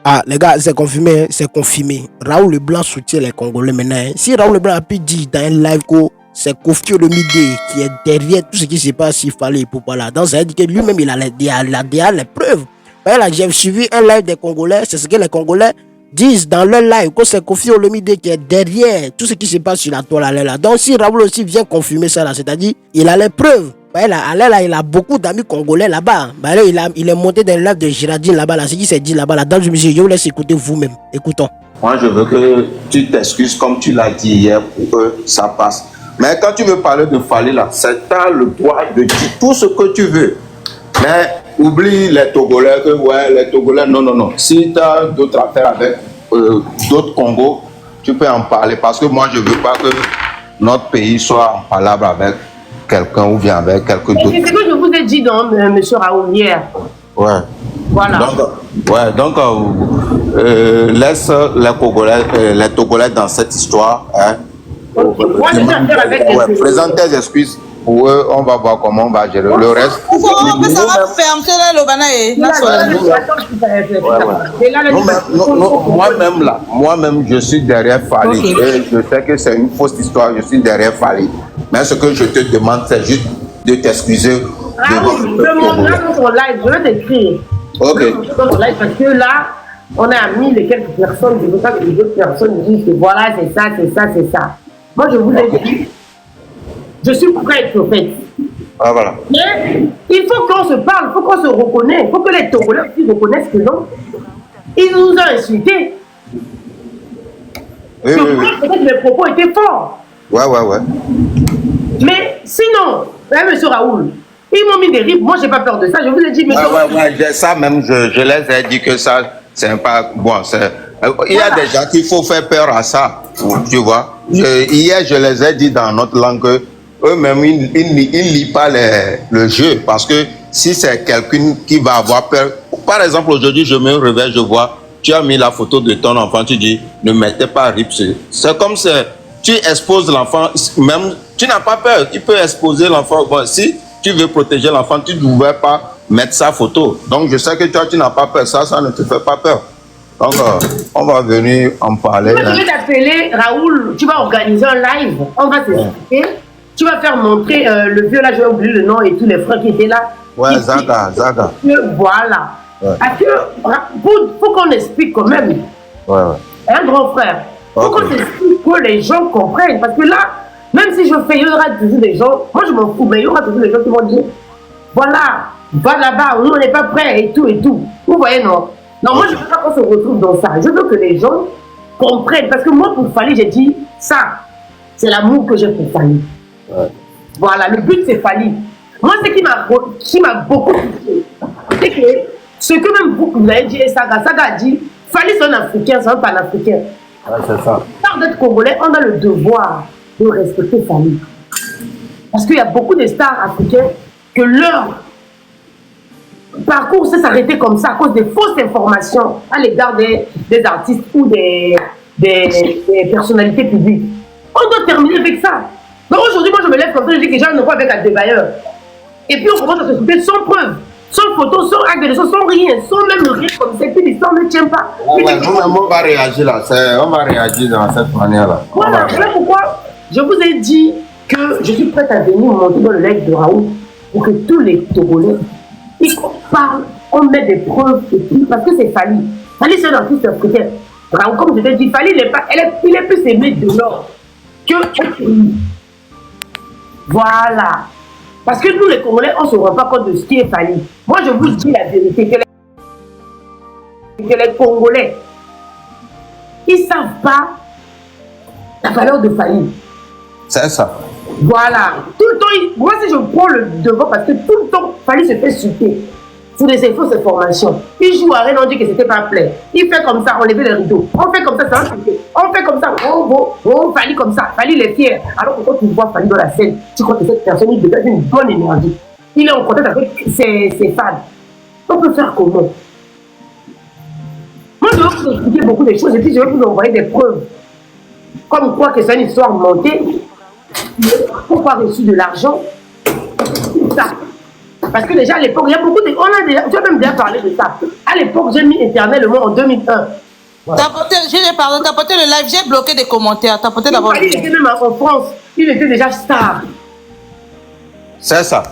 Ah, les gars, c'est confirmé, hein, c'est confirmé. Raoul Leblanc soutient les Congolais maintenant. Hein. Si Raoul Leblanc a pu dire dans un live que c'est Kofi Olomide qui est derrière tout ce qui se passe s'il fallait pour pas là. Donc, ça veut dire que lui-même, il a les preuves. Voilà, j'ai suivi un live des Congolais, c'est ce que les Congolais disent dans leur live, que c'est Kofi Olomide qui est derrière tout ce qui se passe sur la toile là. Donc, si Raoul aussi vient confirmer ça là, c'est-à-dire, il a les preuves. Là, il a beaucoup d'amis congolais là-bas. Là, il est monté dans le live de Girardine là-bas, là, ce qui s'est dit là-bas, là, dans le musée. Je vous laisse écouter vous-même. Écoutons. Moi, je veux que tu t'excuses comme tu l'as dit hier pour que ça passe. Mais quand tu veux parler de Fally là, c'est à le droit de dire tout ce que tu veux. Mais oublie les Togolais, que ouais, les Togolais, non. Si tu as d'autres affaires avec d'autres Congos, tu peux en parler. Parce que moi, je ne veux pas que notre pays soit en palabre avec quelqu'un ou bien avec quelqu'un d'autre. C'est ce que je vous ai dit, donc, M. Raoul, hier. Ouais. Voilà. Donc, laisse les Togolais dans cette histoire. Hein. Okay. Moi, je suis affaire avec présente tes excuses. Pour eux, on va voir comment on va gérer le reste. Moi-même, je suis derrière Fally. Okay. Et je sais que c'est une fausse histoire, je suis derrière Fally. Mais ce que je te demande, c'est juste de t'excuser. Je vais montrer ton live, je vais t'écrire. Ok. Ton live parce que là, on a mis les quelques personnes, je ne veux pas que les autres personnes disent que voilà, c'est ça. Moi, je vous ai dit. Je suis prête, au fait. Ah, voilà. Mais il faut qu'on se parle, il faut qu'on se reconnaisse. Il faut que les Togolais aussi reconnaissent que non. Ils nous ont insultés. Oui. Peut-être que les propos étaient forts. Ouais. Mais sinon, M. Raoul, ils m'ont mis des rips. Moi, je n'ai pas peur de ça. Je vous ai dit, mais. Ouais. Ça même, je les ai dit que ça, c'est pas bon. Il y a des gens qu'il faut faire peur à ça. Tu vois. Hier, je les ai dit dans notre langue. Eux-mêmes, ils ne lisent pas le jeu parce que si c'est quelqu'un qui va avoir peur, par exemple, aujourd'hui, je me réveille, je vois, tu as mis la photo de ton enfant, tu dis, ne mettez pas RIP. C'est comme si tu exposes l'enfant, même, tu n'as pas peur, il peut exposer l'enfant. Bon, si tu veux protéger l'enfant, tu ne devrais pas mettre sa photo. Donc, je sais que toi, tu n'as pas peur, ça ne te fait pas peur. Donc, on va venir en parler. Je vais t'appeler, Raoul, tu vas organiser un live, on va s'expliquer. Tu vas faire montrer le vieux là, j'ai oublié le nom et tous les frères qui étaient là. Ouais, Zaga. Voilà. Ouais. Parce que, faut qu'on explique quand même. Ouais. Un grand frère. Faut qu'on explique que les gens comprennent. Parce que là, même si je fais, il y aura toujours des gens, moi je m'en fous, mais il y aura toujours des gens qui vont dire, voilà, va là-bas, nous on n'est pas prêts et tout. Vous voyez, non? Non, moi je veux pas qu'on se retrouve dans ça. Je veux que les gens comprennent. Parce que moi, pour Fally, j'ai dit, ça, c'est l'amour que j'ai pour Fally. Ouais. Voilà, le but c'est Fally. Moi, ce qui m'a beaucoup touché, c'est que ce que même vous avez dit, Saga a dit, Fally c'est un Africain, c'est un panafricain. Ouais, c'est ça. Par d'être Congolais, on a le devoir de respecter Fally. Parce qu'il y a beaucoup de stars africains que leur parcours s'est arrêté comme ça à cause des fausses informations à l'égard des artistes ou des personnalités publiques. On doit terminer avec ça. Donc aujourd'hui, moi je me lève comme ça, je dis que les gens ne voient avec un débailleur. Et puis on commence à se souder sans preuve, sans photo, sans acte de sans rien, sans même rien comme ça, et puis l'histoire ne tient pas. On va réagir là, on va réagir dans cette manière-là. Voilà pourquoi je vous ai dit que je suis prête à venir monter dans le live de Raoul pour que tous les Togolais, ils parlent, on met des preuves et tout, parce que c'est Fally. Fally c'est un artiste africain. Raoul, comme je t'ai dit, Fally il est plus aimé de l'or que voilà. Parce que nous, les Congolais, on ne se rend pas compte de ce qui est Fally. Moi, je vous dis la vérité, que les Congolais, ils ne savent pas la valeur de Fally. C'est ça. Voilà. Tout le temps, moi, si je prends le devant, parce que tout le temps, Fally se fait chuter. C'est des fausses informations. Il joue à rien, on dit que c'était pas plein. Il fait comme ça, on lève les rideaux. On fait comme ça, ça va chuter. On fait comme ça, Fally comme ça. Fally, il est fier. Alors que quand tu vois Fally dans la scène, tu crois que cette personne, il dégage une bonne énergie. Il est en contact avec ses fans. On peut faire comment? Moi, je vais vous expliquer beaucoup de choses et puis je vais vous envoyer des preuves. Comme quoi que c'est une histoire montée. Pourquoi reçu de l'argent? Ça. Parce que déjà à l'époque, il y a beaucoup de. Tu as même déjà parlé de ça. À À l'époque, j'ai mis éternellement en 2001. Voilà. T'as porté le live, j'ai bloqué des commentaires. T'as porté d'abord. Il était même en France, il était déjà star. C'est ça.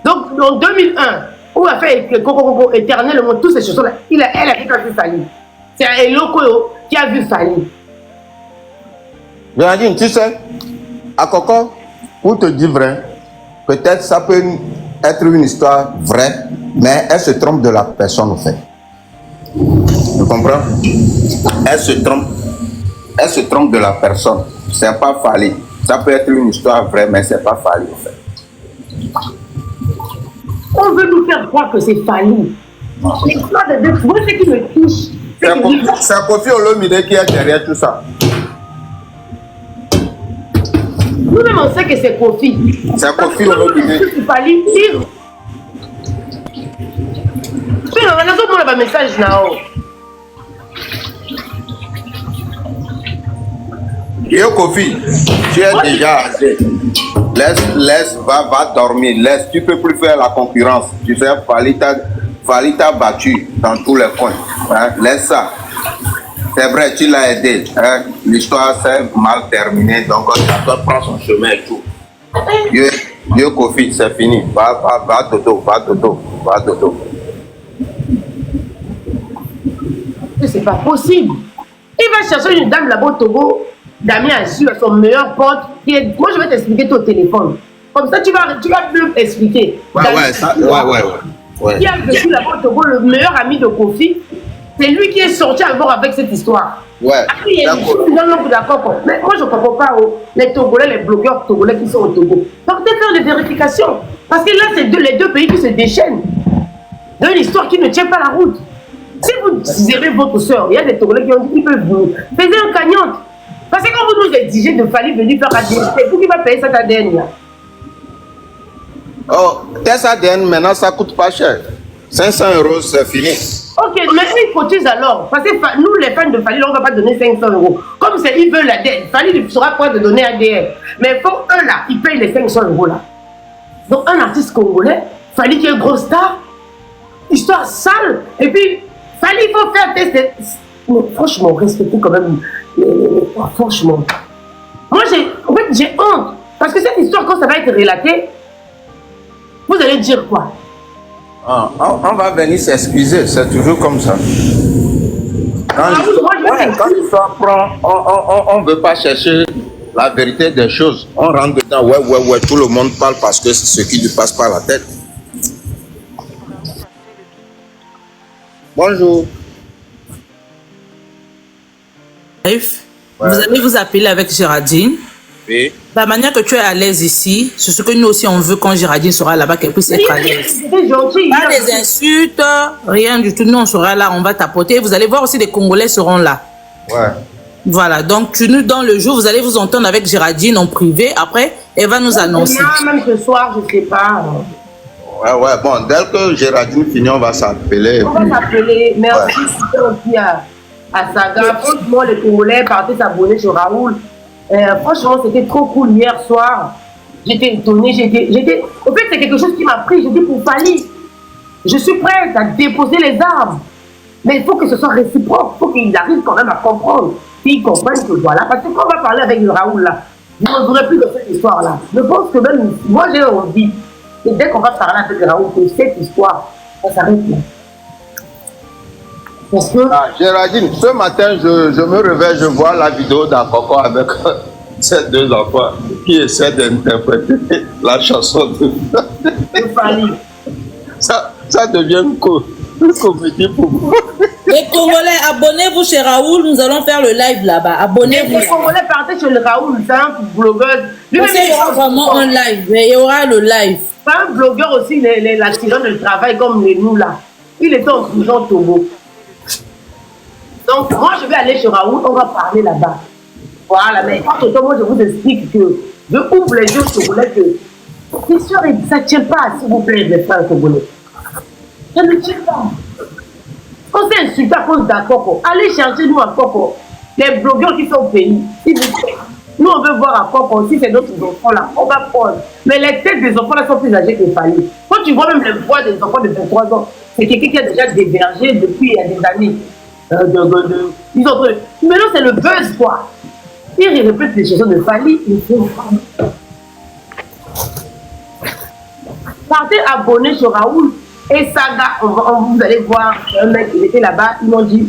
Donc, en 2001, où a fait Coco éternellement, toutes ces chansons-là, elle a vu Fali. C'est un Eloko qui a vu Fali. Géraldine, tu sais, à Coco, pour te dire vrai, peut-être ça peut être une histoire vraie, mais elle se trompe de la personne, en fait. Tu comprends? Elle se trompe de la personne. C'est pas Fali. Ça peut être une histoire vraie, mais c'est pas Fali, en fait. On veut nous faire croire que c'est Fali. L'histoire de deux, moi, ce qui me touche, c'est Kofi Olomide qui est derrière tout ça. Nous-mêmes, on sait que c'est Kofi. C'est Kofi Olomide. C'est Fali. Mais on a tout le message là. Yo Kofi, tu es déjà assez. Laisse, va dormir. Laisse, tu peux plus faire la concurrence. Tu sais, Fali t'a battu dans tous les coins. Hein? Laisse ça. C'est vrai, tu l'as aidé. Hein? L'histoire s'est mal terminée, donc ça doit prendre son chemin et tout. Yo Kofi, c'est fini. Va dodo. C'est pas possible. Il va chercher une dame là-bas au Togo, Damien Assu, son meilleur pote. Moi, je vais t'expliquer ton téléphone. Comme ça, tu vas mieux expliquer. Ouais. Qui a vécu là-bas au Togo, le meilleur ami de Kofi, c'est lui qui est sorti encore avec cette histoire. Ouais. Après, il y a d'accord. Mais moi, je ne comprends pas les Togolais, les blogueurs togolais qui sont au Togo. Partez faire des vérifications. Parce que là, c'est les deux pays qui se déchaînent. Dans une histoire qui ne tient pas la route. Si vous gérez votre soeur, il y a des Togolais qui ont dit qu'ils peuvent vous faire un gagnant. Parce que quand vous nous exigez de Fali venir faire ADN, c'est vous qui va payer cet ADN là. Oh, test ADN maintenant ça coûte pas cher. 500 €, c'est fini. Ok, mais ils cotisent alors. Parce que nous, les fans de Fali, on ne va pas donner 500 €. Comme c'est ils veulent l'ADN, Fali ne sera pas de donner ADN. Mais il faut eux là, ils payent les 500 € là. Donc un artiste congolais, Fali qui est gros star, histoire sale, et puis Fali, il faut faire tester. Mais franchement, respectez quand même franchement. Moi, j'ai honte. Parce que cette histoire, quand ça va être relaté, vous allez dire quoi? On va venir s'excuser, c'est toujours comme ça. Quand l'histoire prend, on ne veut pas chercher la vérité des choses. On rentre dedans, ouais, tout le monde parle parce que c'est ce qui lui passe par la tête. Bonjour. Vous allez vous appeler avec Géraldine. Oui. La manière que tu es à l'aise ici, c'est ce que nous aussi on veut quand Géraldine sera là-bas, qu'elle puisse être à l'aise. Pas des insultes, rien du tout. Nous on sera là, on va tapoter. Vous allez voir aussi des Congolais seront là. Ouais. Voilà, donc tu nous dans le jour, vous allez vous entendre avec Géraldine en privé. Après, elle va nous annoncer. Même ce soir, je ne sais pas. Ouais, bon, dès que Géraldine finit, on va s'appeler. On va s'appeler. Merci aussi à Saga. Franchement, les Congolais partaient s'abonner sur Raoul. Franchement, c'était trop cool hier soir. J'étais étonnée. En fait, c'est quelque chose qui m'a pris. J'ai dit pour Fali, je suis prête à déposer les armes. Mais il faut que ce soit réciproque. Il faut qu'ils arrivent quand même à comprendre. Qu'ils comprennent que voilà. Parce que quand on va parler avec le Raoul, là, je ne voudrais plus de cette histoire-là. Je pense que même moi, j'ai envie. Et dès qu'on va parler avec le Raoul, que cette histoire, ça s'arrête là. Parce que... Géraldine, ce matin, je me réveille, je vois la vidéo d'Akoko avec ces deux enfants qui essaient d'interpréter la chanson de Fali. Ça devient une comédie pour moi. Les Congolais, abonnez-vous chez Raoul, nous allons faire le live là-bas. Abonnez-vous. Les Congolais partaient chez le Raoul, c'est un blogueur. Il y aura vraiment un live, il y aura le live. C'est un blogueur aussi, l'accident de travail comme nous là. Il était en prison Togo. Donc, moi, je vais aller chez Raoul, on va parler là-bas. Voilà, mais entre-temps, moi, je vous explique que je ouvre les yeux Togolais que c'est sûr, ça ne tient pas, s'il vous plaît, les frères Togolais. Ça ne tient pas. On s'est insulté à cause d'Akoko. Allez chercher nous à Koko. Les blogueurs qui sont au pays, s'il vous plaît. Nous, on veut voir à Koko, si c'est notre enfant là, on va prendre. Mais les têtes des enfants là sont plus âgées que Fali. Quand tu vois même les voix des enfants de 23 ans, c'est quelqu'un qui a déjà dévergé depuis il y a des années. Ils ont... Maintenant, c'est le buzz, quoi. Il répète les chansons de Fali, il faut... Partez abonner sur Raoul et Saga, vous allez voir, un mec, il était là-bas, ils m'ont dit,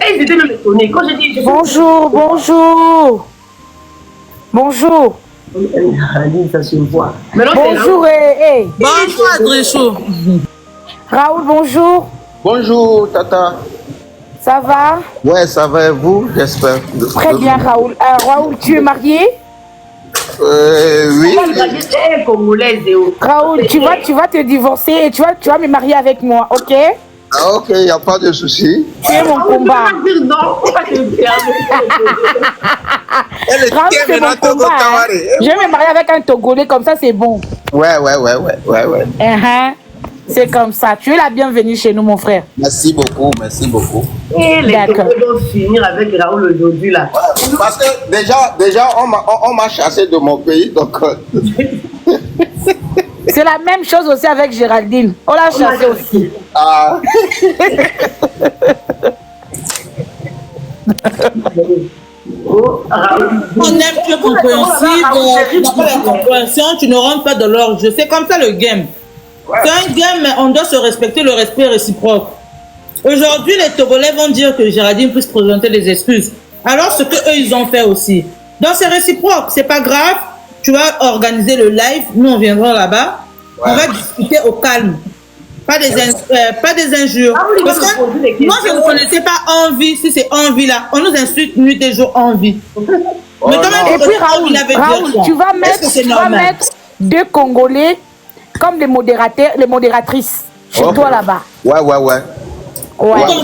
et ils étaient même étonnés. Quand j'ai dit... Bonjour, bonjour. Bonjour. Ça se voit. Bonjour, Bonjour, Adressou. Raoul, bonjour. Bonjour, Tata. Ça va? Ouais, ça va et vous, j'espère. Très bien, Raoul. Raoul, tu es marié? Oui. Raoul, tu vas te divorcer et tu vas me marier avec moi, ok? Ah, ok, il n'y a pas de souci. Tu es mon combat. Raoul, c'est mon combat. Hein? Je vais me marier avec un Togolais, comme ça c'est bon. Ouais. C'est comme ça. Tu es la bienvenue chez nous, mon frère. Merci beaucoup, merci beaucoup. Et les Togolais vont finir avec Raoul aujourd'hui là. Ouais, parce que déjà on m'a chassé de mon pays, donc... C'est la même chose aussi avec Géraldine. On l'a chassé aussi. Ah. On aime, tu es compréhensible. Tu n'as pas la compréhension, tu ne rentres pas dans leur jeu. C'est comme ça le game. C'est un game, mais on doit se respecter, le respect réciproque. Aujourd'hui, les Togolais vont dire que Géraldine puisse présenter des excuses. Alors, ce qu'eux, ils ont fait aussi. Donc, c'est réciproque. C'est pas grave. Tu vas organiser le live. Nous, on viendra là-bas. Ouais. On va discuter au calme. Pas des injures. Parce que moi, je ne connaissais pas envie. Si c'est envie là, on nous insulte nuit et jour envie. Mais quand même, et puis Raoul, tu vas mettre deux Congolais comme les modérateurs, les modératrices chez toi là-bas. Ouais. Ouais.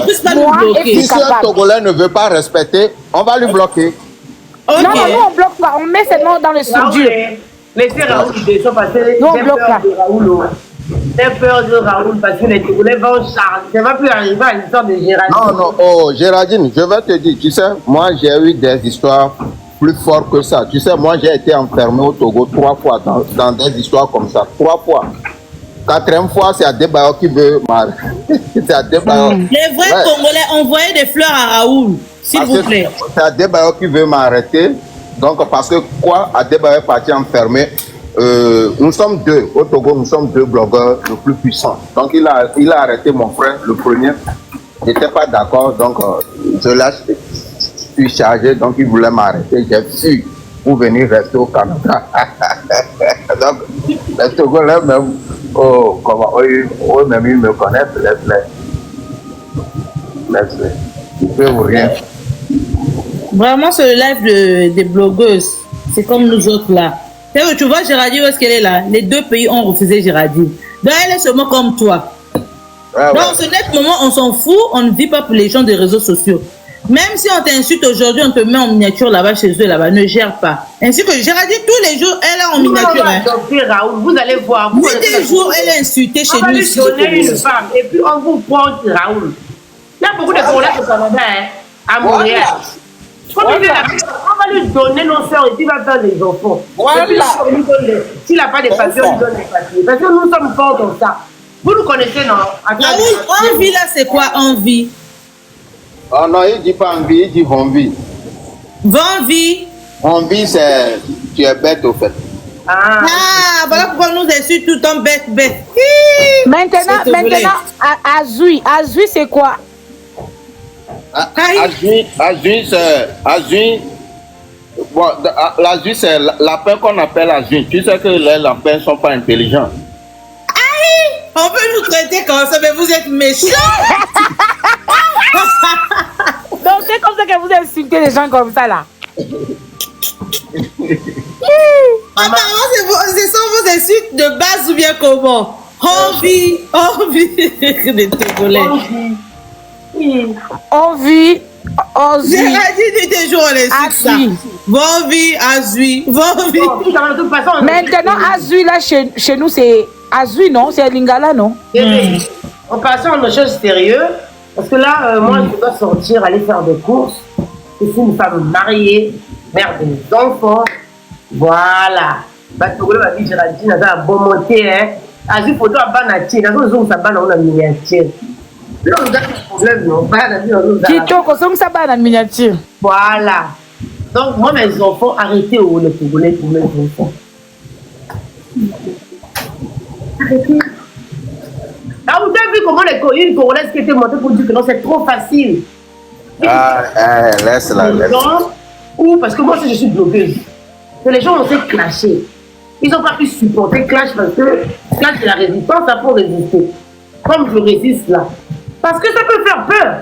Si un Togolais ne veut pas respecter, on va lui bloquer. Okay. Non, on bloque pas. On met seulement dans le studio. Laissez Raoul descend parce que non, on bloque pas. J'ai peur de Raoul parce que les Togolais vont charger. Ça ne va plus arriver à l'histoire de Géraldine. Non, oh, Géraldine, je vais te dire, tu sais, moi j'ai eu des histoires plus fortes que ça. Tu sais, moi j'ai été enfermé au Togo 3 fois dans des histoires comme ça. 3 fois. 4e fois, c'est Adebayo qui veut m'arrêter. C'est Adebayo. Les vrais Congolais, envoyez des fleurs à Raoul, s'il vous plaît. C'est Adebayo qui veut m'arrêter. Donc, parce que quoi, Adebayo est parti enfermé. Nous sommes deux. Au Togo, nous sommes 2 blogueurs le plus puissants. Donc, il a arrêté mon frère, le premier. Je n'étais pas d'accord. Donc, je suis chargé. Donc, il voulait m'arrêter. J'ai fui pour venir rester au Canada. Donc, les Togolais même, eux-mêmes, ils me connaissent. Laisse-les. Je ne peux rien. Vraiment, c'est le live des blogueuses. C'est comme nous autres là. Tu vois Géraldine, où est-ce qu'elle est là? Les 2 pays ont refusé Géraldine. Donc elle est seulement comme toi. Donc ce net moment, on s'en fout, on ne vit pas pour les gens des réseaux sociaux. Même si on t'insulte aujourd'hui, on te met en miniature là-bas chez eux, là-bas, ne gère pas. Ainsi que Géraldine, tous les jours, elle est en miniature. Raoul, vous allez voir. Tous les jours, elle est insultée chez nous. On va lui donner une femme et puis on vous prend Raoul. Il y a beaucoup de Congolais au Canada, à Montréal. On va lui donner nos soeurs et puis il va faire les enfants. S'il n'a pas de papiers, on lui donne des papiers. Parce que nous sommes forts dans ça. Vous nous connaissez, non? Envie là, c'est quoi envie? Oh non, il ne dit pas envie, il dit envie. Envie? Envie, c'est tu es bête au fait. Voilà pourquoi nous insulte tout le temps bête. Maintenant, Azui, c'est quoi? Azui, bon, l'Azui, c'est lapin qu'on appelle Azui. Tu sais que les lapins ne sont pas intelligents. Aïe! On peut nous traiter comme ça, mais vous êtes méchants! Donc c'est comme ça que vous insultez les gens comme ça là. Apparemment, ce sont vos insultes de base ou bien comment? Envie des Togolais. Envie. Géraldine était toujours en insulte ça. Envie, Azui. Maintenant, Azui là chez nous c'est Azui, non? C'est Lingala, non? On passe à une chose sérieuse. Parce que là, moi, je dois sortir, aller faire des courses. Je suis une femme mariée, mère des enfants. Voilà. Bah, Togolais va dire Géraldine, elle a bon monté, hein. azwi photo ya bana tie nazozongisa bana ngo na miniature bilo oza problème non bana kitoko ozongisa bana na miniature. Voilà. Donc moi mes enfants, arrêtez le Congolais pour mes enfants. Arrêtez. Ah, vous avez vu comment une Congolaise qui était montée pour dire que non, c'est trop facile. Laisse-la. Ou parce que moi aussi je suis bloqueuse. Que les gens ont fait clasher. Ils n'ont pas pu supporter clash parce que clash c'est la résistance, ça faut résister. Comme je résiste là. Parce que ça peut faire peur.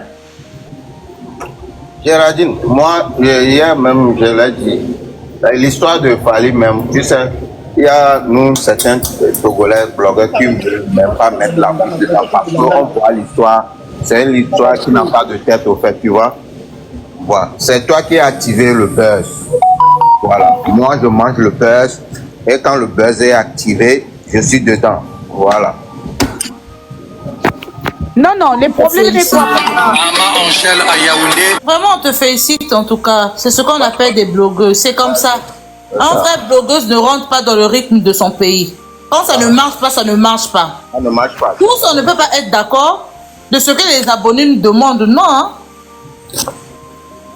Géraldine, moi, hier même, je l'ai dit, l'histoire de Fali même, tu sais, il y a nous, certains Togolais, blogueurs qui ne veulent même pas mettre la bouche dedans parce qu'on voit l'histoire, c'est une histoire qui n'a pas de tête au fait, tu vois. Voilà. C'est toi qui as activé le buzz. Voilà. Moi, je mange le buzz et quand le buzz est activé, je suis dedans. Voilà. Non, les problèmes n'est pas. Vraiment, on te félicite en tout cas. C'est ce qu'on appelle des blogueuses. C'est comme ça. Un vrai blogueuse ne rentre pas dans le rythme de son pays. Quand ça ne marche pas, ça ne marche pas. Ça ne marche pas. Tous, on ne peut pas être d'accord de ce que les abonnés nous demandent. Non, hein.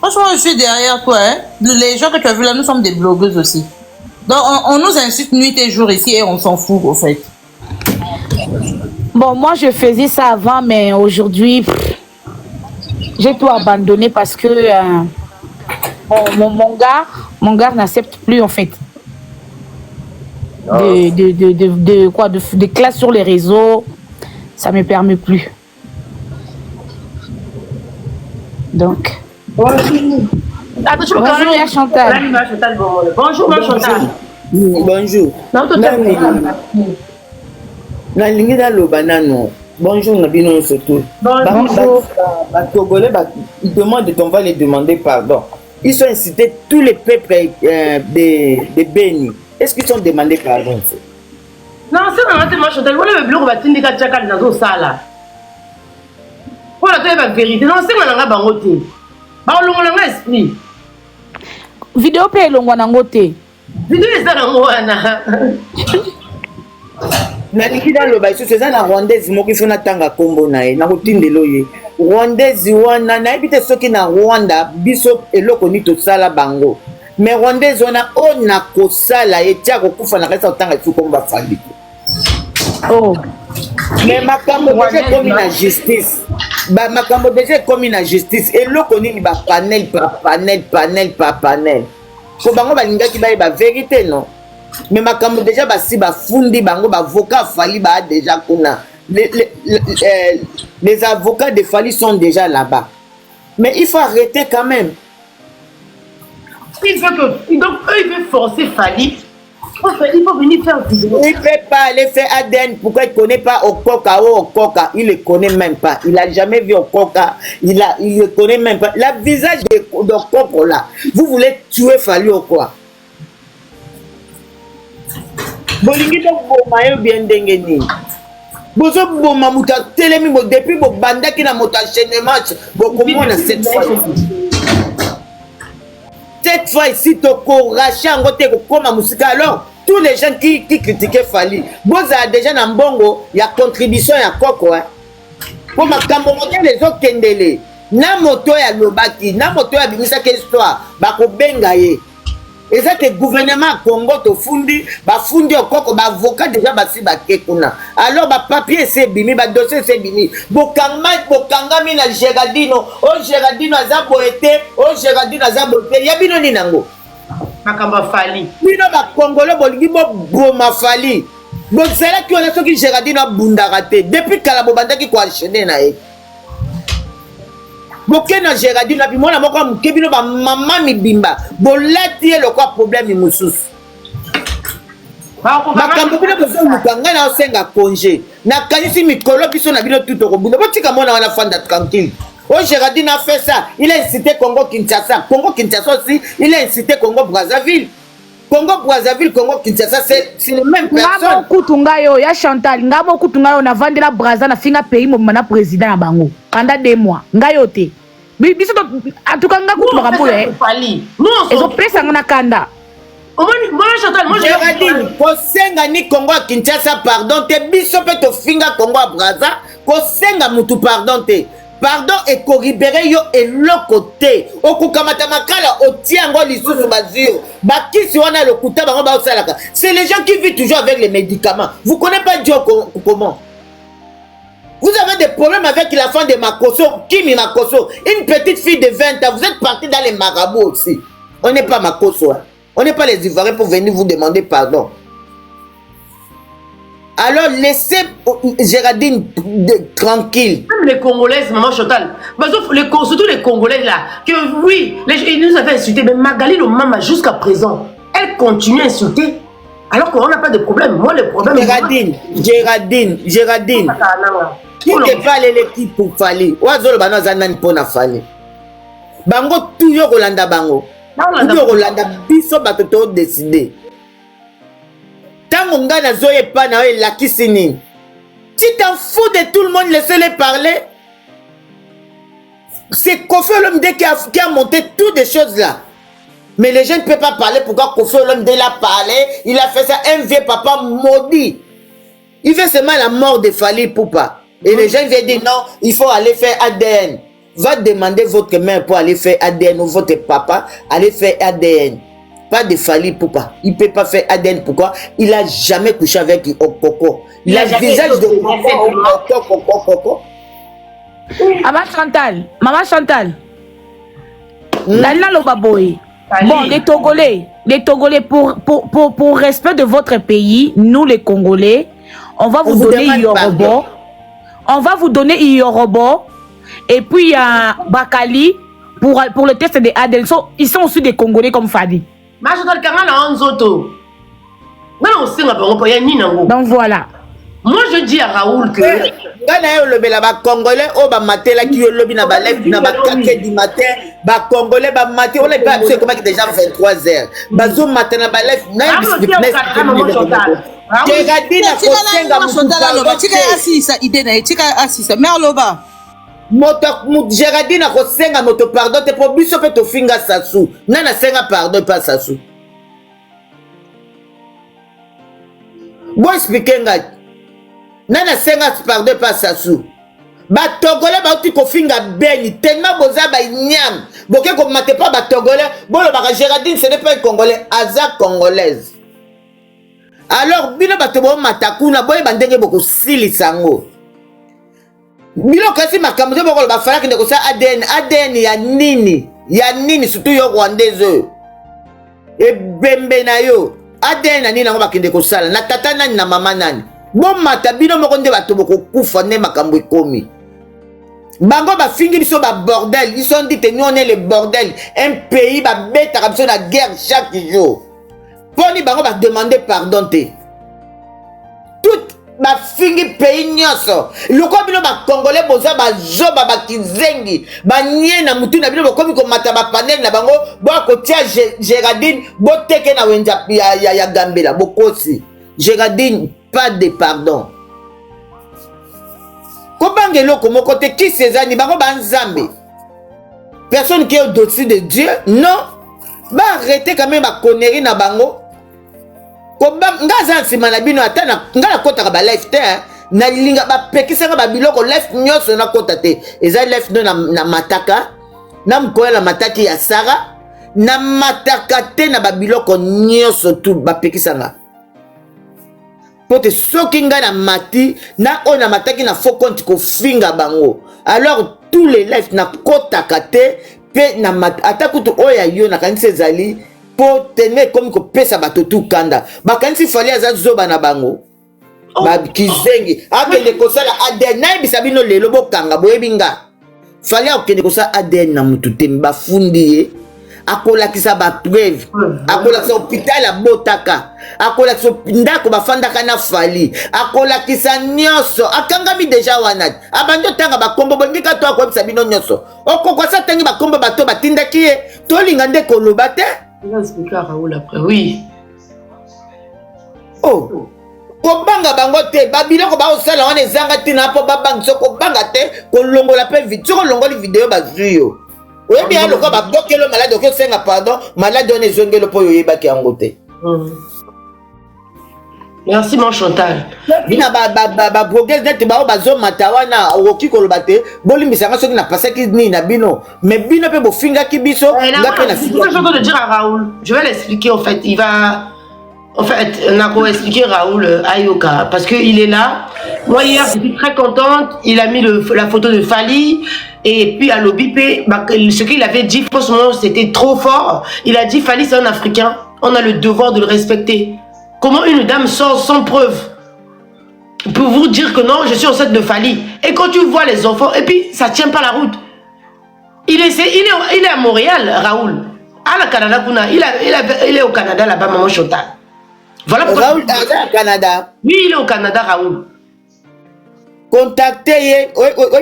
Franchement, je suis derrière toi. Hein. Les gens que tu as vus là, nous sommes des blogueuses aussi. Donc, on nous insulte nuit et jour ici et on s'en fout, au fait. Bon, moi, je faisais ça avant, mais aujourd'hui, j'ai tout abandonné parce que mon gars n'accepte plus, en fait. De classe sur les réseaux, ça ne me permet plus. Donc... Bonjour, Chantal. Bonjour, ma Chantal. Bonjour. Nalingi daloba nano. Bonjour Nabino surtout. Bonjour. Togolais, ils demandent, on va les demander pardon. Ils sont incités tous les peuples de Béni. Est-ce qu'ils sont demandés pardon? Non, c'est vraiment ma Chantal. Voilà le blog va t'indiquer à Tchakal dans le sala. Voilà, tu as la vérité. Non, c'est moi qui bangoté. Bah, on l'a esprit. Vidéo paye le wanangote. Vidéo est dans le wana. Nalingi daloba iso c'est ça la rwandaise moko ifuna tanga kombo nae na kutindelo ye rwandaise wana na ebite soki na Rwanda biso eloko ni to sala bango mais rwandaise wana ona ko sala etia ko kufa na kasa tanga tu komba fali Oh mais makambo déjà comme na justice makambo déjà comme na justice eloko nini ba panel ko bango balingaki ba vérité non. Mais makambo déjà basi bafundi bango avocat Fali ba déjà kuna les avocats de Fali sont déjà là-bas mais il faut arrêter quand même. Il faut que donc eux ils veulent forcer Fali. Il faut venir faire vidéo. Il ne peut pas aller faire ADN. Pourquoi il ne connaît pas Okoka ou Okoka? Il ne le connaît même pas. Il n'a jamais vu Okoka. Il ne le connaît même pas. Le visage d'Okoko là. Vous voulez tuer Fali ou quoi? Bolingi donc boma yo bien ndenge nini bozo boma muta telemi mo depuis bo bandaki na mota chaîne match bokomona cette fois ici toko racha ngote ko koma musika. Alors tous les gens qui critiquaient Fali boza déjà na mbongo ya contribution ya Koko hein pour makambo moke les autres kendele na moto ya lobaki na moto ya bimisa ke histoire bako benga ye. Et ça, le gouvernement Congo te fundi, bafundi okoko, avocat déjà basi bakekuna. Alors, papier c'est bimi, dossier c'est bimi. Bokanga mi na Géraldino, Géraldino azaboete, Géraldino azaboete. Yabino ni nango. Makamba Fali. Bino ba Congolais bolingi boma Fali. Bon, c'est là qu'on a ce qui Géraldino bundarate. Depuis Kalabo bandaki ko enchaîner na e. Bokena Géraldine na bimona moko mukebino ba mama mibimba bolati le quoi problème mususu makambo bino bozo mukanga na osenga congé na kanisi mikolo biso na bino tout okobunda botika mona wana fanda tranquille. Géraldine a fait ça, il a incité Congo Kinshasa aussi, il a incité Congo Brazzaville, Congo Kinshasa, c'est le même personne. Ngamo kutungayo ya Chantal, ngamo kutungayo na vandela Brazza na finga pays mo mana président na bango pendant 2 mois. Ngayo te. Biso to atuka nga kutunga kambo e. Ezo pesa ngana kanda. Moi, Chantal, moi, Géraldine, kosenga ni Congo à Kinshasa, pardon, te biso pe to finga Congo à Braza, kosenga mutu pardon te. Pardon et koribere yo et l'autre côté. Okukamata makala otiango lisusu bazio. Bakisi wana le kuta bango ba osalaka. C'est les gens qui vivent toujours avec les médicaments. Vous connaissez pas Dieu comment? Vous avez des problèmes avec la femme de Makoso, Kimi Makoso, une petite fille de 20 ans. Vous êtes parti dans les marabouts aussi. On n'est pas Makoso. Hein. On n'est pas les Ivoiriens pour venir vous demander pardon. Alors laissez Géraldine tranquille. Même les Congolaises, maman Chantal, surtout les Congolais là, que oui, ils nous avaient insultés, mais Magali le Mama jusqu'à présent, elle continue à insulter, alors qu'on n'a pas de problème. Moi, le problème... Géraldine. Qui te parle l'équipe pour Fali? Oazolo bano zanan pona Fali. Bango tout yo Rolanda bango. Tout Rolanda biso batoto décidé. Tango nga na zoye pa na la kisini. Tu t'en fous de tout le monde, laissez-les parler. C'est Kofi Olomide qui a monté toutes des choses là. Mais les gens ne peuvent pas parler. Pourquoi Kofi Olomide l'a parlé? Il a fait ça, un vieux papa maudit. Il fait seulement la mort de Fali Poupa. Et les gens viennent dire non, il faut aller faire ADN. Va demander votre mère pour aller faire ADN ou votre papa, aller faire ADN. Pas de Fali Poupa. Il ne peut pas faire ADN. Pourquoi? Il n'a jamais couché avec Okoko. Il a le visage de Okoko. Maman Chantal. Dalina Lobaboy. Bon, les Togolais, pour respect de votre pays, nous les Congolais, on va vous donner Yorobo. On va vous donner Yorobo. Et puis il y a Bakali pour le test des ADN. Ils sont aussi des Congolais comme Fadi. Donc voilà. Moi je dis à Raoul que Congolais oh ba matela qui yo lobi na ba live na ba 4h du matin ba Congolais ba maté on est pas sûr comment déjà 23h bazo matin na ba live na business Géraldine ko senga mutu tika asisa ide na tika asisa merloba moto Géraldine ko senga moto pardon te po biso pe to finga sasu nana senga pardon pas sasu go expliquer ngai nana senga pardon pas sasu ba Togolais ba uti ko finga beni tellement boza ba nyam boke ko mate pas ba Togolais bolo ba Géraldine ce n'est pas Congolais aza congolaise. Alors bino bato bo matakuna boye bandenge boko sili sango bino kasi makambo de boko ba fala kinde ko sa ADN ya nini surtout yo rwandaise e bembe na yo ADN na nini ngo bakinde ko sala na tata nani na mama nani bon mata bino moko nde bato boko kufa ne makambo ekomi bango ba fingi biso ba bordel ils sont dit nous on est le bordel un pays ba beta comme la guerre chaque jour. Poni bango ba demander pardon te. Tout ba fingi pays nyoso. Loko bino ba Congolais boza ba zoba ba kizengi. Ba nye na mutu na bino bokomi ko mata ba panel na bango bo ko tia Géraldine bo teke na wenja ya Gambela bokosi. Géraldine pas de pardon. Ko bangelo ko moko te ki sezani bango ba nzambe. Personne qui est au-dessus de Dieu, non. Ba arrêter quand même ba connerie na bango. Ko ngaza nsima na bino atana ngala kota ba life te na linga ba pekisa ba biloko life nyoso na kota te. Eza life no na mataka na mkoya la mataki ya Sara na mataka te na ba biloko nyoso tout ba pekisa nga. Pote soki nga na mati na ona mataki na faux compte ko finga bango. Alors tous les lives na kota kate pe na ata kutu oya yo na kanise zali po tene comme ko pesa bato tout kanda ba kanisi fali aza zoba na bango ba kizengi akende ko sala ADN na bisa bino lelo bokanga boyebinga fali akende ko sala ADN na mutu temba fundi akola kisa ba preuve akola kisa hôpital ya botaka akola kisa ndako bafandaka na fali akola kisa nyoso akangami deja wanat abando tanga bakombo bongika to akwebisa bino nyoso okokwa sa tangi bakombo bato batindaki ye tolinga nde koloba te. On va expliquer à Raoul après, oui. Oh, kobanga bango te babiloko ba osala wana ezanga tina po babanga so kobanga te kolongola pe video kolongola video bazuyo. Oui, bien, le gars va bloquer le malade, ok, c'est un pardon, malade on est zongé le po yoyeba ki angote. Merci, mon Chantal. Bina ba progrès d'être ba bazo matawana oki kolobate boli misanga soki na pasaki ni na bino mais bino pe bo finga ki biso ngape na finga. Je vais dire à Raoul. Je vais l'expliquer en fait. Il va en fait Nako expliquer Raoul Ayoka parce que il est là. Moi hier j'étais très contente. Il a mis la photo de Fali et puis à l'Obipé ce qu'il avait dit franchement c'était trop fort. Il a dit Fali c'est un Africain. On a le devoir de le respecter. Comment une dame sort sans preuve pour vous dire que non, je suis enceinte de Fali. Et quand tu vois les enfants, et puis ça ne tient pas la route. Il est à Montréal, Raoul. À la Canada, il est au Canada là-bas, maman Chantal. Voilà pourquoi. Raoul est au Canada. Oui, il est au Canada, Raoul. Contactez,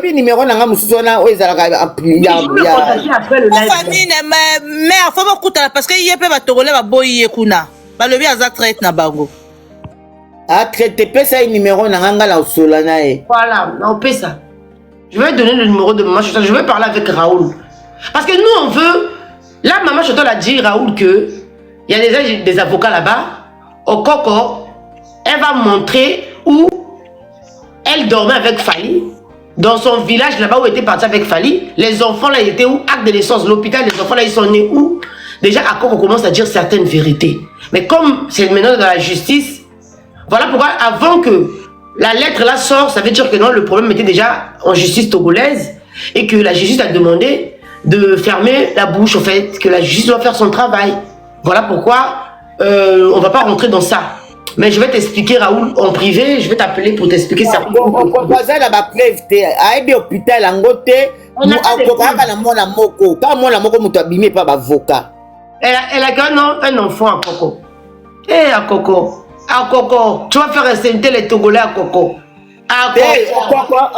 oui, numéro n'a musona, oui, ça a appuyé. Famille, mais faut pas écouter parce qu'il y a pas de togolais à boyer kuna. Bah le bien à traite na bango. À traiter pesa un numéro na nganga la solana e. Voilà, on paie ça. Je vais donner le numéro de maman Chantal. Je vais parler avec Raoul. Parce que nous on veut. Là maman Chantal a dit Raoul que il y a des avocats là-bas. Au Coco, elle va montrer où elle dormait avec Fali. Dans son village là-bas où elle était partie avec Fali. Les enfants là ils étaient où? Acte de naissance, l'hôpital, les enfants là ils sont nés où? Déjà à Coco commence à dire certaines vérités. Mais comme c'est maintenant dans la justice, voilà pourquoi avant que la lettre là sort, ça veut dire que non, le problème était déjà en justice togolaise et que la justice a demandé de fermer la bouche, en fait, que la justice doit faire son travail. Voilà pourquoi on va pas rentrer dans ça. Mais je vais t'expliquer, Raoul, en privé, je vais t'appeler pour t'expliquer ça. Elle a un enfant à Coco. Eh, à Coco. À Coco. Tu vas faire inciter les Togolais à Coco. À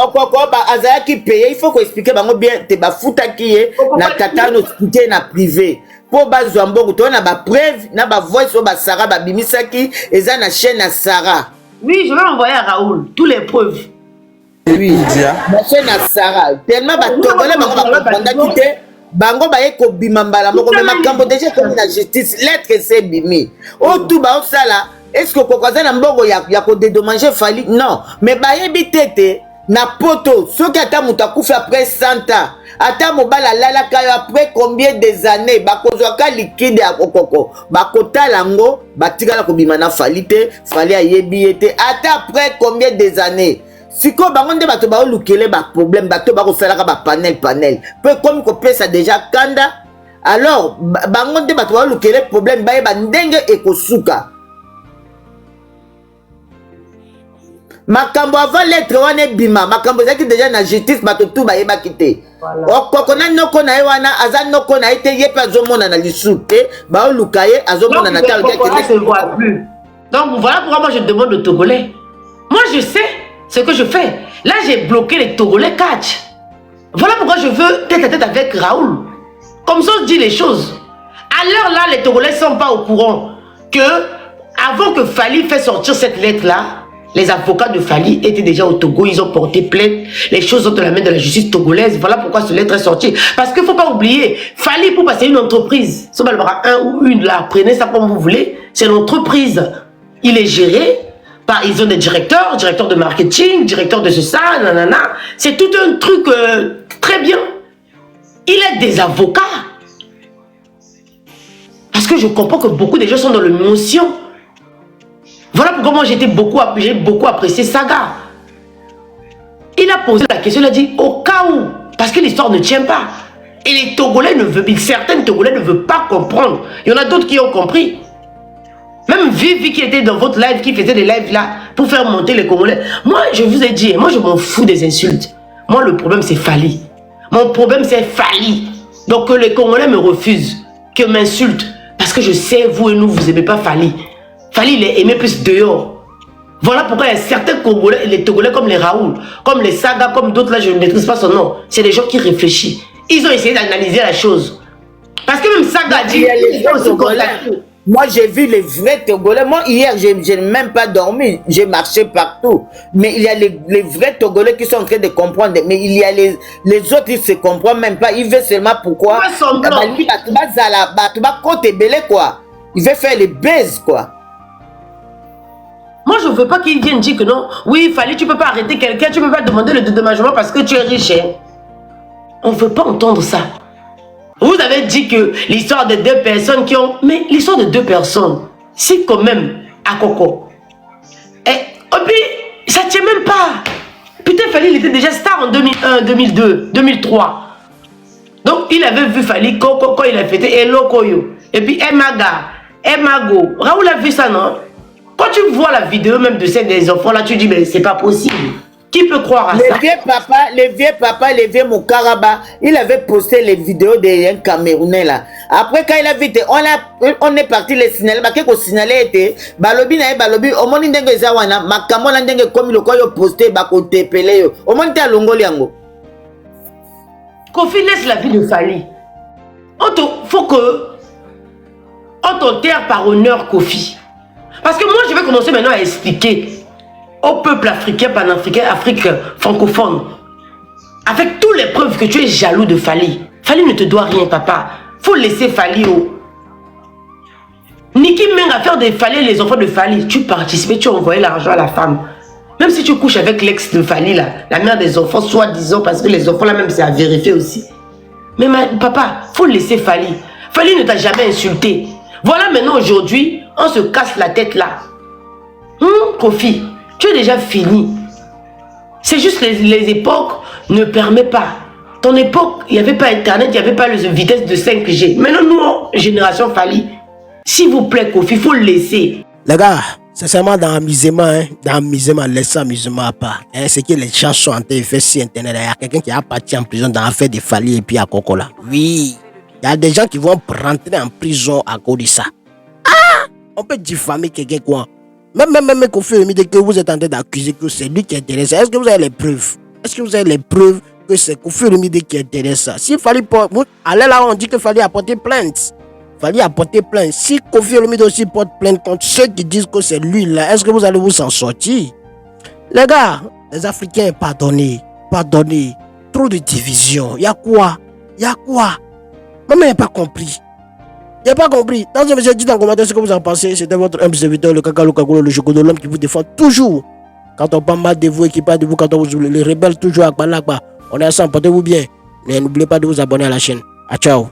Coco. Azaya qui paye. Il faut qu'on explique bien. Tu vas foutre qui est. Na tata no expliquer na privé. Pour bazouambo, tu as ba preuve, na ba voix sur ba Sarah, ba bimisaki, et ça na chaîne à Sarah. Oui, je vais envoyer à Raoul toutes les preuves. Oui, la chaîne à Sarah. Tellement ba Togolais ba quitter. Bango ba eko bimambala moko mais makambo déjà comme la justice lettre c'est bimi o tout ba osala est-ce que kokaza na mbongo ya ko dédommager Fali non mais ba yebi tete na poto soki ata mutu akufi après 100 ans ata mobala lala kayo après combien des années ba kozwa ka liquide ya kokoko ba kotala ngo batikala ko bima na Fali te Fali ayebi ete ata après combien des années. Si ko bangonde bato ba olukele ba problème bato ba ko salaka ba panel peu comme ko pesa déjà kanda alors bangonde bato ba olukele problème ba ba ndenge ekosuka makambo avant lettre wana bima makambo zaki déjà na justice bato tout ba yeba kité okoko na noko na wana aza noko na ite yepa zomona na lisute ba olukaye azomona na talo plus. Donc voilà pourquoi moi je demande aux Togolais. Moi je sais ce que je fais. Là, j'ai bloqué les Togolais catch. Voilà pourquoi je veux tête à tête avec Raoul. Comme ça, on se dit les choses. À l'heure là, les Togolais ne sont pas au courant que, avant que Fali fasse sortir cette lettre-là, les avocats de Fali étaient déjà au Togo, ils ont porté plainte. Les choses sont dans la main de la justice togolaise. Voilà pourquoi cette lettre est sortie. Parce qu'il ne faut pas oublier, Fali, pour passer une entreprise, si on va un ou une là, prenez ça comme vous voulez, c'est l'entreprise. Il est géré. Ils ont des directeurs de marketing, directeurs de ce ça, nanana. C'est tout un truc très bien. Il est des avocats. Parce que je comprends que beaucoup de gens sont dans l'émotion. Voilà pourquoi moi j'ai beaucoup apprécié Saga. Il a posé la question, il a dit au cas où, parce que l'histoire ne tient pas. Et les Togolais certains Togolais ne veulent pas comprendre. Il y en a d'autres qui ont compris. Même Vivi qui était dans votre live, qui faisait des lives là, pour faire monter les Congolais. Moi, je vous ai dit, moi je m'en fous des insultes. Moi, le problème c'est Fali. Mon problème c'est Fali. Donc que les Congolais me refusent, que m'insultent. Parce que je sais, vous et nous, vous n'aimez pas Fali. Fali, il est aimé plus dehors. Voilà pourquoi il y a certains Congolais, les Togolais comme les Raoul, comme les Saga, comme d'autres là, je ne maîtrise pas son nom. C'est des gens qui réfléchissent. Ils ont essayé d'analyser la chose. Parce que même Saga a dit, il faut aussi contacter. Moi, j'ai vu les vrais Togolais. Moi, hier, je n'ai même pas dormi. J'ai marché partout. Mais il y a les vrais Togolais qui sont en train de comprendre. Mais il y a les autres, ils ne se comprennent même pas. Ils veulent seulement pourquoi. Il veut faire les baises, quoi. Moi, je ne veux pas qu'il vienne dire que non. Oui, Fally, tu ne peux pas arrêter quelqu'un, tu ne peux pas demander le dédommagement parce que tu es riche. Hein. On ne veut pas entendre ça. Vous avez dit que l'histoire de 2 personnes qui ont... Mais l'histoire de 2 personnes, si quand même, à Coco. Et puis, ça ne tient même pas. Putain, Fally, il était déjà star en 2001, 2002, 2003. Donc, il avait vu Fally quand il a fêté Hello Koyo. Et puis, Emago. Raoul a vu ça, non? Quand tu vois la vidéo même de celle des enfants, là, tu dis, mais c'est pas possible. Qui peut croire à ça? Les vieux Mokaraba, il avait posté les vidéos d'un Camerounais là. Après, quand il a vu, on est parti les signaler. Parce que signaler était, balobi na balobi, au moins n'indenge zawana, makamo n'indenge comme le koyo posté, bako tepele yo. Au moins t'es à Longoliango. Kofi laisse la vie de Fally. Faut que on t'enterre par honneur, Kofi. Parce que moi, je vais commencer maintenant à expliquer au peuple africain, panafricain, Afrique francophone, avec toutes les preuves que tu es jaloux de Fally. Fally ne te doit rien, papa. Faut laisser Fally. Niki Meng a fait de Fally les enfants de Fally. Tu participais, tu envoyais l'argent à la femme. Même si tu couches avec l'ex de Fally, là, la mère des enfants, soi-disant, parce que les enfants là même, c'est à vérifier aussi. Mais papa, faut laisser Fally. Fally ne t'a jamais insulté. Voilà maintenant aujourd'hui, on se casse la tête là. Kofi, tu es déjà fini. C'est juste les époques ne permettent pas. Ton époque, il n'y avait pas Internet, il n'y avait pas la vitesse de 5G. Maintenant, nous, génération Fally, s'il vous plaît, Kofi, il faut le laisser. Les gars, sincèrement, dans l'amusement, laissez l'amusement à part. C'est que les gens sont en train de faire sur Internet. Il y a quelqu'un qui a parti en prison dans l'affaire de Fally et puis à Cocola. Oui, il y a des gens qui vont rentrer en prison à cause de ça. On peut diffamer quelqu'un quoi. Même Kofi Olomide que vous êtes en train d'accuser que c'est lui qui intéresse. Est-ce que vous avez les preuves? Est-ce que vous avez les preuves que c'est Kofi Olomide qui intéresse ça? S'il fallait aller là, on dit qu'il fallait apporter plainte. Fallait apporter plainte. Si Kofi Olomide aussi porte plainte contre ceux qui disent que c'est lui là, est-ce que vous allez vous en sortir? Les gars, les Africains, pardonnez. Trop de division. Il y a quoi? Maman n'a pas compris. Il n'a pas compris. Dans un message, dites dans le commentaire ce que vous en pensez. C'était votre humble serviteur, le Kaka Lokagolo, le Chocodo, l'homme qui vous défend toujours. Quand on parle mal de vous et qui parle de vous, quand on vous les rebelles toujours à Akba, on est ensemble, portez-vous bien. Mais n'oubliez pas de vous abonner à la chaîne. Ciao.